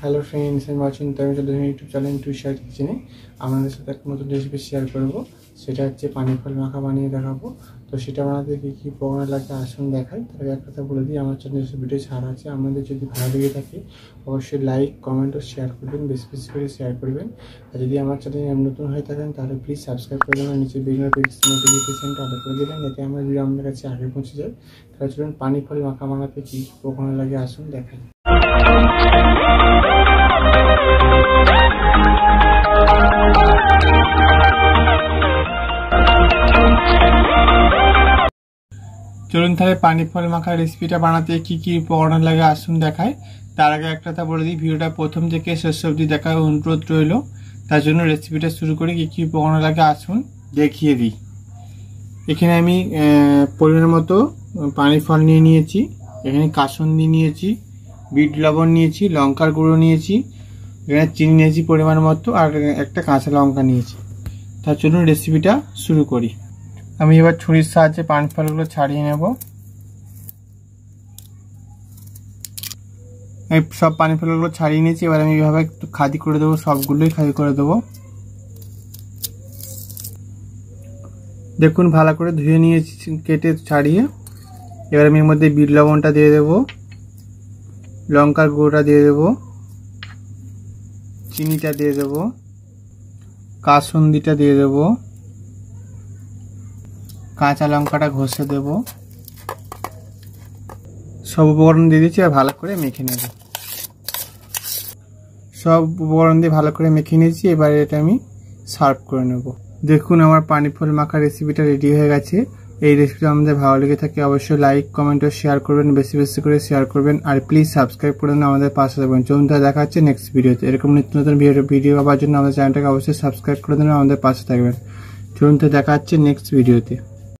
Hello friends, আমি watching Tamim YouTube channel to share কিচেনে আপনাদের সাথে একটা নতুন রেসিপি শেয়ার করবো। সেটা হচ্ছে পানি ফল মাখা বানিয়ে দেখাবো। তো সেটা বানাতে কী কী উপকরণ লাগে আসুন দেখাই। তার এক কথা বলে দিই, আমার চ্যানেলে ভিডিও ছাড়া আছে। আপনাদের যদি ভালো লেগে থাকে অবশ্যই লাইক, কমেন্ট ও শেয়ার করবেন, বেশি বেশি করে শেয়ার করবেন। আর যদি আমার চ্যানেলে নতুন হয়ে থাকেন তাহলে প্লিজ সাবস্ক্রাইব করে দেবেন, নিচে বেল নোটিফিকেশনটা অন করে দেবেন যাতে আমার ভিডিও আপনার কাছে আগে পৌঁছে যায়। তাহলে চলুন পানি ফল মাখা বানাতে কী কী উপকরণ লাগে আসুন দেখাই। চলুন তাহলে পানি ফল মাখা রেসিপিটা বানাতে কি কি উপকরণ লাগে আসুন দেখায়। তার আগে একটা কথা বলে দিই, ভিডিওটা প্রথম থেকে শেষ অবধি দেখার অনুরোধ রইল। তার জন্য রেসিপিটা শুরু করে কি কি উপকরণ লাগে আসুন দেখিয়ে দিই। এখানে আমি পরিমাণ মতো পানি ফল নিয়ে নিয়েছি, এখানে কাসুন্দি নিয়েছি, বিট লবণ নিয়েছি, লঙ্কার গুঁড়ো নিয়েছি, এখানে চিনি নিয়েছি পরিমাণ মতো, আর একটা কাঁচা লঙ্কা নিয়েছি। তার জন্য রেসিপিটা শুরু করি। আমি এবার ছুরির সাহায্যে পানি ফলগুলো ছাড়িয়ে নেব। এই সব পানি ফলগুলো ছাড়িয়ে নিয়েছি। এবার আমি এইভাবে একটু খাদি করে দেবো, সবগুলোই খাদি করে দেবো। দেখুন ভালো করে ধুয়ে নিয়েছি, কেটে ছাড়িয়ে। এবার আমি এর মধ্যে বিট লবণটা দিয়ে দেবো, লঙ্কার গুঁড়োটা দিয়ে দেবো, চিনিটা দিয়ে দেবো, কাসুন্দিটা দিয়ে দেবো, কাঁচা লঙ্কাটা ঘষে দেব। সব উপকরণ দিয়ে দিচ্ছি আর ভালো করে মেখে নেব। সব উপকরণ দিয়ে ভালো করে মেখে নিয়েছি। এবার এটা আমি সার্ভ করে নেব। দেখুন আমার পানি ফল মাখা রেসিপিটা রেডি হয়ে গেছে। এই রেসিপিটা আমাদের ভালো লেগে থাকে অবশ্যই লাইক, কমেন্ট ও শেয়ার করবেন, বেশি বেশি করে শেয়ার করবেন। আর প্লিজ সাবস্ক্রাইব করে আমাদের পাশে থাকবেন। চলুন তাহলে দেখা হচ্ছে নেক্সট ভিডিওতে। এরকম নিত্য নতুন ভিডিও পাওয়ার জন্য আমাদের চ্যানেলটাকে অবশ্যই সাবস্ক্রাইব করে দেবেন, আমাদের পাশে থাকবেন। চলুন তাহলে দেখা হচ্ছে নেক্সট ভিডিওতে।